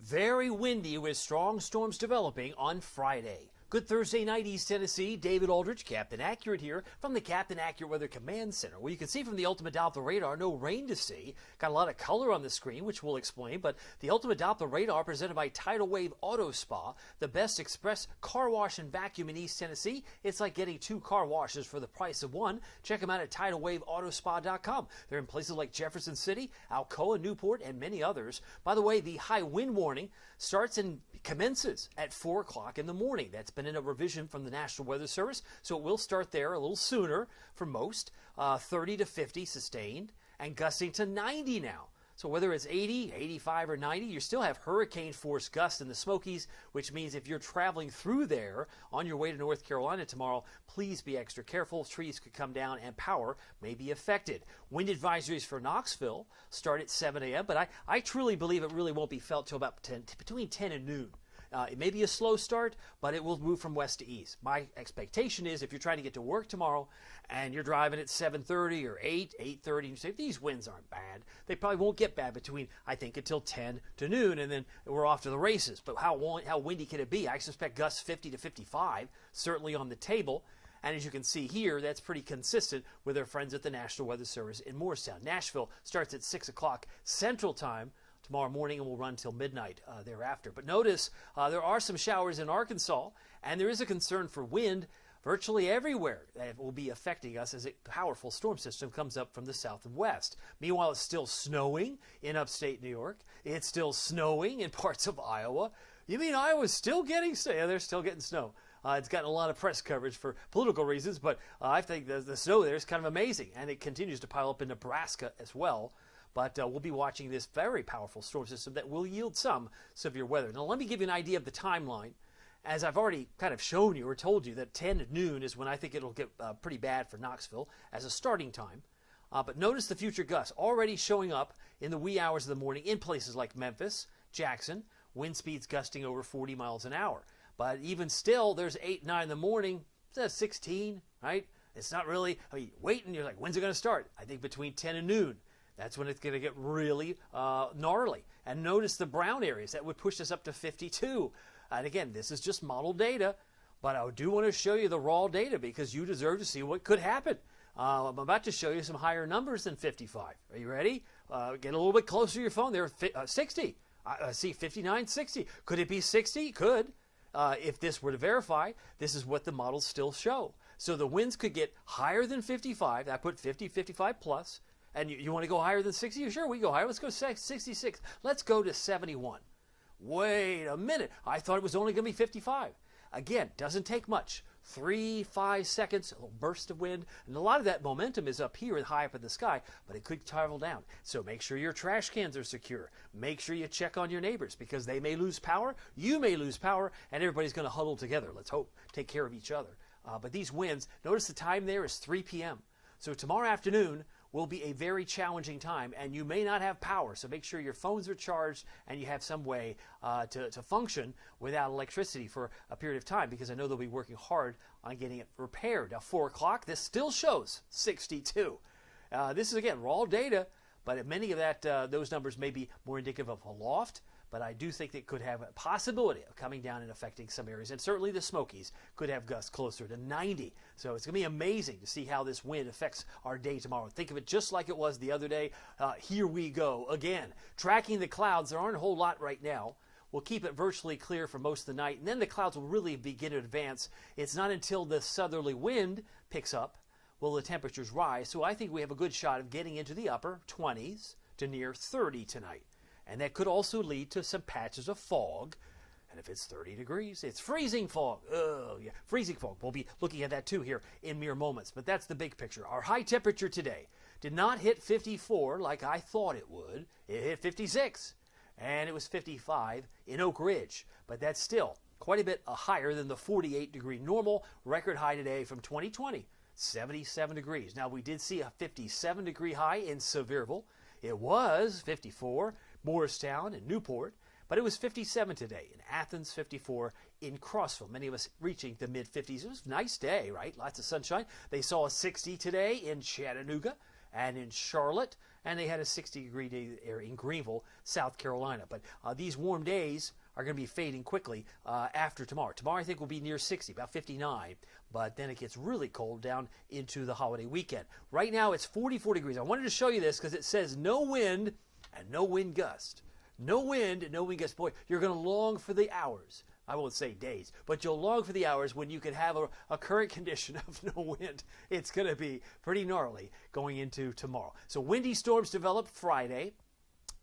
Very windy with strong storms developing on Friday. Good Thursday night, East Tennessee. David Aldridge, Captain Accurate here from the Captain Accurate Weather Command Center. Well, you can see from the Ultimate Doppler radar, no rain to see. Got a lot of color on the screen, which we'll explain, but the Ultimate Doppler radar presented by Tidal Wave Auto Spa, the best express car wash and vacuum in East Tennessee. It's like getting 2 car washes for the price of one. Check them out at TidalWaveAutoSpa.com. They're in places like Jefferson City, Alcoa, Newport, and many others. By the way, the high wind warning starts and commences at 4 o'clock in the morning. That's been in a revision from the National Weather Service, so it will start there a little sooner for most. 30 to 50 sustained and gusting to 90 now. So whether it's 80, 85, or 90, you still have hurricane force gusts in the Smokies, which means if you're traveling through there on your way to North Carolina tomorrow, please be extra careful. Trees could come down and power may be affected. Wind advisories for Knoxville start at 7 a.m., but I truly believe it really won't be felt till about between 10 and noon. It may be a slow start, but it will move from west to east. My expectation is if you're trying to get to work tomorrow and you're driving at 7:30 or 8:30, and you say, these winds aren't bad, they probably won't get bad between, I think, until 10 to noon, and then we're off to the races. But how windy can it be? I suspect gusts 50 to 55, certainly on the table. And as you can see here, that's pretty consistent with our friends at the National Weather Service in Morristown. Nashville starts at 6 o'clock Central Time tomorrow morning and will run till midnight thereafter. But notice there are some showers in Arkansas, and there is a concern for wind virtually everywhere that will be affecting us as a powerful storm system comes up from the south and west. Meanwhile, it's still snowing in upstate New York. It's still snowing in parts of Iowa. You mean Iowa's still getting snow? Yeah, they're still getting snow. It's gotten a lot of press coverage for political reasons, but I think the snow there is kind of amazing, and it continues to pile up in Nebraska as well. But we'll be watching this very powerful storm system that will yield some severe weather. Now, let me give you an idea of the timeline. As I've already kind of shown you or told you that 10 at noon is when I think it'll get pretty bad for Knoxville as a starting time. But notice the future gusts already showing up in the wee hours of the morning in places like Memphis, Jackson, wind speeds gusting over 40 miles an hour. But even still, there's 8, 9 in the morning, 16, right? It's not really, wait, and you're like, when's it going to start? I think between 10 and noon. That's when it's going to get really gnarly. And notice the brown areas. That would push us up to 52. And again, this is just model data, but I do want to show you the raw data because you deserve to see what could happen. I'm about to show you some higher numbers than 55. Are you ready? Get a little bit closer to your phone. There, 60. See 59, 60. Could it be 60? Could. If this were to verify, this is what the models still show. So the winds could get higher than 55. I put 50, 55 plus. And you want to go higher than 60? Sure, we go higher. Let's go 66. Let's go to 71. Wait a minute. I thought it was only going to be 55. Again, doesn't take much. 3-5 seconds, a little burst of wind. And a lot of that momentum is up here and high up in the sky, but it could travel down. So make sure your trash cans are secure. Make sure you check on your neighbors because they may lose power, you may lose power, and everybody's going to huddle together. Let's hope, take care of each other. But these winds, notice the time there is 3 p.m. So tomorrow afternoon will be a very challenging time, and you may not have power, so make sure your phones are charged and you have some way to function without electricity for a period of time, because I know they'll be working hard on getting it repaired. Now, 4 o'clock, this still shows 62. This is, again, raw data, but many of those numbers may be more indicative of a loft, but I do think it could have a possibility of coming down and affecting some areas. And certainly the Smokies could have gusts closer to 90. So it's going to be amazing to see how this wind affects our day tomorrow. Think of it just like it was the other day. Here we go again. Tracking the clouds, there aren't a whole lot right now. We'll keep it virtually clear for most of the night, and then the clouds will really begin to advance. It's not until the southerly wind picks up will the temperatures rise. So I think we have a good shot of getting into the upper 20s to near 30 tonight. And that could also lead to some patches of fog. And if it's 30 degrees, it's freezing fog. Oh, yeah, freezing fog. We'll be looking at that too here in mere moments. But that's the big picture. Our high temperature today did not hit 54 like I thought it would. It hit 56. And it was 55 in Oak Ridge. But that's still quite a bit higher than the 48-degree normal record high today from 2020, 77 degrees. Now, we did see a 57-degree high in Sevierville. It was 54. Morristown and Newport, but it was 57 today. In Athens, 54 in Crossville. Many of us reaching the mid-50s. It was a nice day, right? Lots of sunshine. They saw a 60 today in Chattanooga and in Charlotte and they had a 60-degree day there in Greenville, South Carolina. But these warm days are going to be fading quickly after tomorrow. Tomorrow, I think, will be near 60, about 59, but then it gets really cold down into the holiday weekend. Right now, it's 44 degrees. I wanted to show you this because it says no wind and no wind gust. No wind and no wind gust. Boy, you're going to long for the hours. I won't say days, but you'll long for the hours when you can have a current condition of no wind. It's going to be pretty gnarly going into tomorrow. So windy storms develop Friday,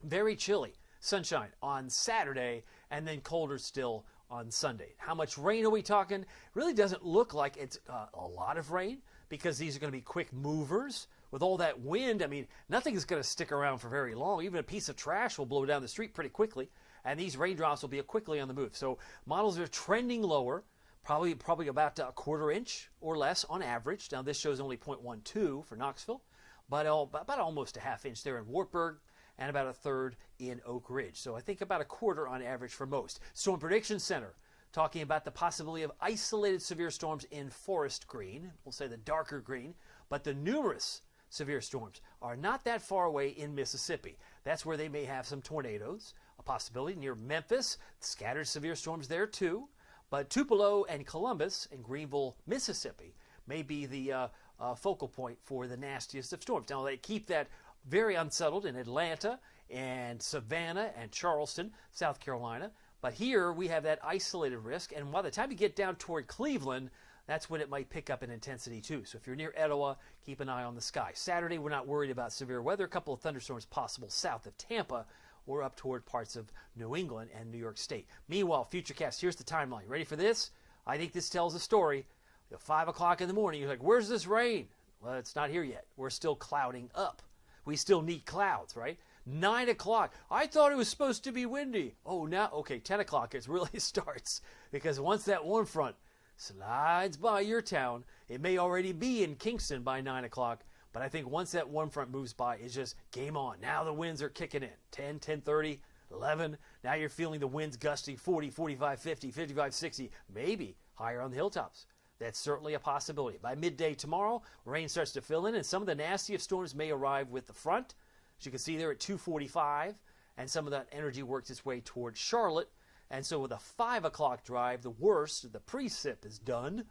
very chilly. Sunshine on Saturday, and then colder still on Sunday. How much rain are we talking? Really doesn't look like it's a lot of rain because these are going to be quick movers. With all that wind, I mean, nothing is going to stick around for very long. Even a piece of trash will blow down the street pretty quickly, and these raindrops will be quickly on the move. So models are trending lower, probably about a quarter inch or less on average. Now this shows only 0.12 for Knoxville, but about almost a half inch there in Wartburg, and about a third in Oak Ridge. So I think about a quarter on average for most. Storm Prediction Center talking about the possibility of isolated severe storms in forest green, we'll say the darker green, but the numerous severe storms are not that far away in Mississippi. That's where they may have some tornadoes, a possibility near Memphis, scattered severe storms there too. But Tupelo and Columbus and Greenville, Mississippi may be the focal point for the nastiest of storms. Now they keep that very unsettled in Atlanta and Savannah and Charleston, South Carolina. But here we have that isolated risk, and by the time you get down toward Cleveland, that's when it might pick up in intensity too. So if you're near Etowah, keep an eye on the sky. Saturday, we're not worried about severe weather. A couple of thunderstorms possible south of Tampa or up toward parts of New England and New York State. Meanwhile, Futurecast, here's the timeline. Ready for this? I think this tells a story. At 5 o'clock in the morning, you're like, where's this rain? Well, it's not here yet. We're still clouding up. We still need clouds, right? 9 o'clock. I thought it was supposed to be windy. Oh, now, okay, 10 o'clock, it really starts. Because once that warm front slides by your town, it may already be in Kingston by 9 o'clock. But I think once that warm front moves by, it's just game on. Now the winds are kicking in. 10, 10:30, 11. Now you're feeling the winds gusting 40, 45, 50, 55, 60, maybe higher on the hilltops. That's certainly a possibility. By midday tomorrow, rain starts to fill in, and some of the nastiest storms may arrive with the front. As you can see there at 2:45, and some of that energy works its way towards Charlotte. And so with a 5 o'clock drive, the worst, the precip is done.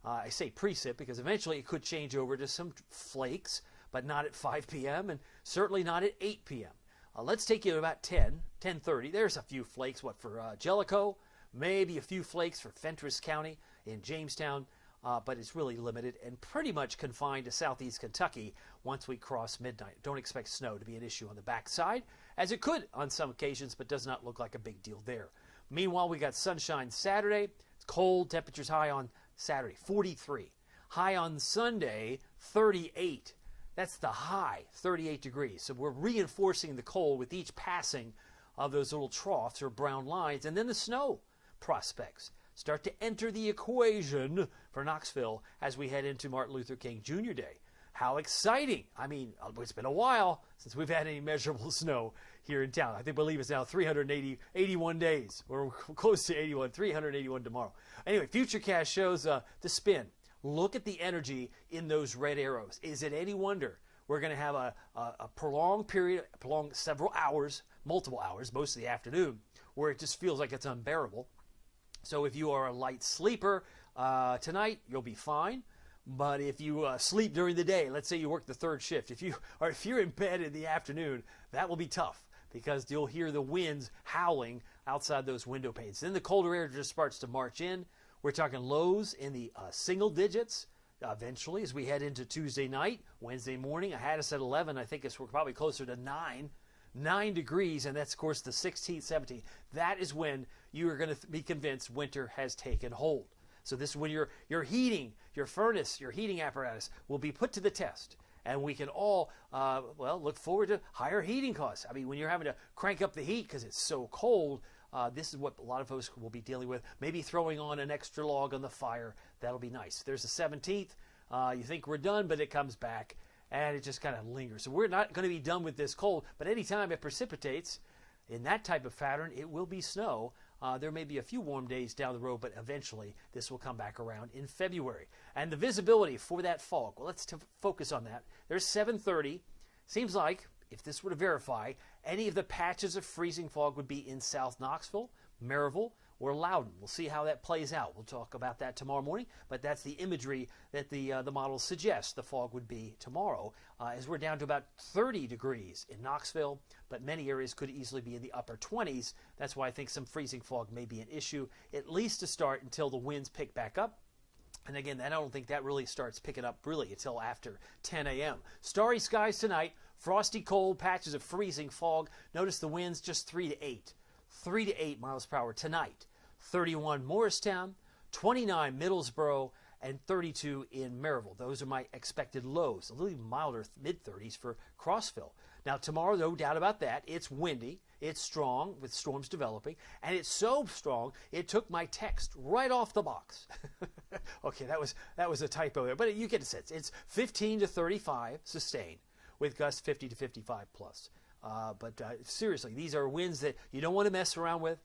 I say precip because eventually it could change over to some flakes, but not at 5 p.m. and certainly not at 8 p.m. Let's take you to about 10, 10:30. There's a few flakes, for Jellicoe, maybe a few flakes for Fentress County in Jamestown, but it's really limited and pretty much confined to southeast Kentucky once we cross midnight. Don't expect snow to be an issue on the backside, as it could on some occasions, but does not look like a big deal there. Meanwhile, we got sunshine Saturday. It's cold, temperatures high on Saturday, 43. High on Sunday, 38. That's the high, 38 degrees. So we're reinforcing the cold with each passing of those little troughs or brown lines. And then the snow prospects start to enter the equation for Knoxville as we head into Martin Luther King Jr. Day. How exciting! I mean, it's been a while since we've had any measurable snow here in town. I believe it's now 81 days. We're close to 81, 381 tomorrow. Anyway, Futurecast shows the spin. Look at the energy in those red arrows. Is it any wonder we're going to have a prolonged period, several hours, multiple hours, most of the afternoon, where it just feels like it's unbearable. So if you are a light sleeper tonight, you'll be fine. But if you sleep during the day, let's say you work the third shift, if you're in bed in the afternoon, that will be tough because you'll hear the winds howling outside those window panes. Then the colder air just starts to march in. We're talking lows in the single digits eventually as we head into Tuesday night. Wednesday morning, I had us at 11. I think we're probably closer to 9 degrees, and that's, of course, the 16th, 17th. That is when you are going to be convinced winter has taken hold. So this is when your heating, your furnace, your heating apparatus will be put to the test. And we can all, look forward to higher heating costs. I mean, when you're having to crank up the heat because it's so cold, this is what a lot of folks will be dealing with. Maybe throwing on an extra log on the fire. That'll be nice. There's the 17th. You think we're done, but it comes back, and it just kind of lingers. So we're not going to be done with this cold, but anytime it precipitates in that type of pattern, it will be snow. There may be a few warm days down the road, but eventually this will come back around in February. And the visibility for that fog, well, let's focus on that. There's 7:30. Seems like if this were to verify, any of the patches of freezing fog would be in South Knoxville, Maryville, or Loudon. We'll see how that plays out. We'll talk about that tomorrow morning, but that's the imagery that the models suggest the fog would be tomorrow, as we're down to about 30 degrees in Knoxville, but many areas could easily be in the upper 20s. That's why I think some freezing fog may be an issue, at least to start until the winds pick back up. And again, I don't think that really starts picking up really until after 10 a.m. Starry skies tonight, frosty cold, patches of freezing fog. Notice the winds just 3 to 8. 3 to 8 miles per hour tonight. 31 Morristown, 29 Middlesboro, and 32 in Maryville. Those are my expected lows. A little milder mid-30s for Crossville. Now tomorrow, no doubt about that, it's windy, it's strong with storms developing, and it's so strong it took my text right off the box. Okay, that was a typo there, but you get the sense. It's 15 to 35 sustained with gusts 50 to 55 plus. But seriously, these are winds that you don't want to mess around with.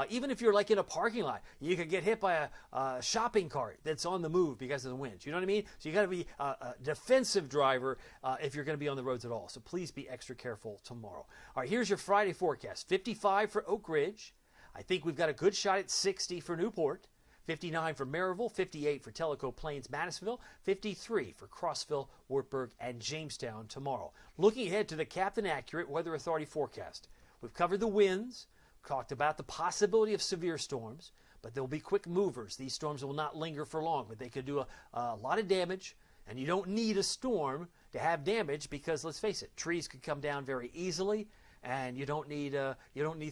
Even if you're like in a parking lot, you could get hit by a shopping cart that's on the move because of the winds. You know what I mean? So you got to be a defensive driver if you're going to be on the roads at all. So please be extra careful tomorrow. All right, here's your Friday forecast. 55 for Oak Ridge. I think we've got a good shot at 60 for Newport. 59 for Maryville, 58 for Tellico Plains, Madisonville, 53 for Crossville, Wartburg, and Jamestown tomorrow. Looking ahead to the Captain Accurate Weather Authority forecast. We've covered the winds, talked about the possibility of severe storms, but they'll be quick movers. These storms will not linger for long, but they could do a lot of damage, and you don't need a storm to have damage because, let's face it, trees could come down very easily. And you don't need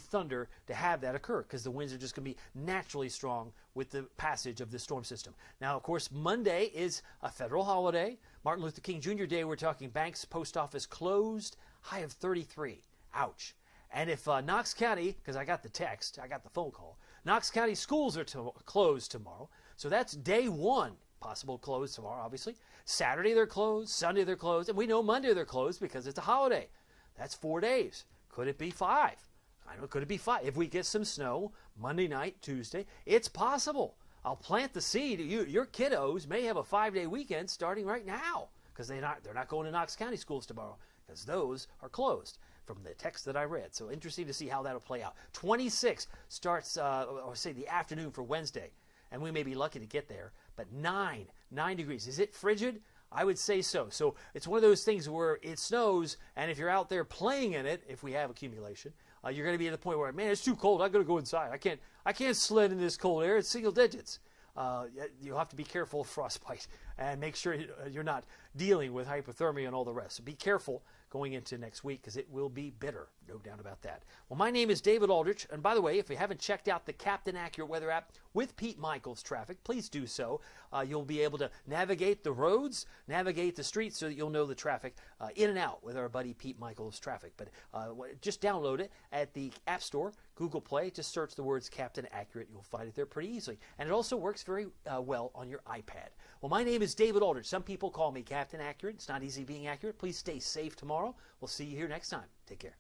thunder to have that occur because the winds are just going to be naturally strong with the passage of the storm system. Now, of course, Monday is a federal holiday. Martin Luther King Jr. Day, we're talking banks, post office closed, high of 33. Ouch. And if Knox County, because I got the text, I got the phone call, Knox County schools are closed tomorrow. So that's day one. Possible close tomorrow, obviously. Saturday they're closed, Sunday they're closed, and we know Monday they're closed because it's a holiday. That's 4 days. Could it be 5? I know, could it be 5? If we get some snow Monday night, Tuesday, it's possible. I'll plant the seed. Your kiddos may have a 5-day weekend starting right now because they're not going to Knox County schools tomorrow because those are closed from the text that I read. So interesting to see how that'll play out. 26 starts, or say the afternoon for Wednesday, and we may be lucky to get there, but 9 degrees. Is it frigid? I would say so. So it's one of those things where it snows, and if you're out there playing in it, if we have accumulation, you're going to be at the point where, man, it's too cold. I'm going to go inside. I can't sled in this cold air. It's single digits. You'll have to be careful of frostbite and make sure you're not dealing with hypothermia and all the rest. So be careful going into next week because it will be bitter, no doubt about that. Well, my name is David Aldrich, and by the way, if you haven't checked out the Captain Accurate Weather app with Pete Michaels Traffic, please do so. You'll be able to navigate the roads, navigate the streets so that you'll know the traffic in and out with our buddy Pete Michaels Traffic. But just download it at the App Store, Google Play. Just search the words Captain Accurate. You'll find it there pretty easily. And it also works very well on your iPad. Well, my name is David Aldrich. Some people call me Captain Accurate. It's not easy being accurate. Please stay safe tomorrow. We'll see you here next time. Take care.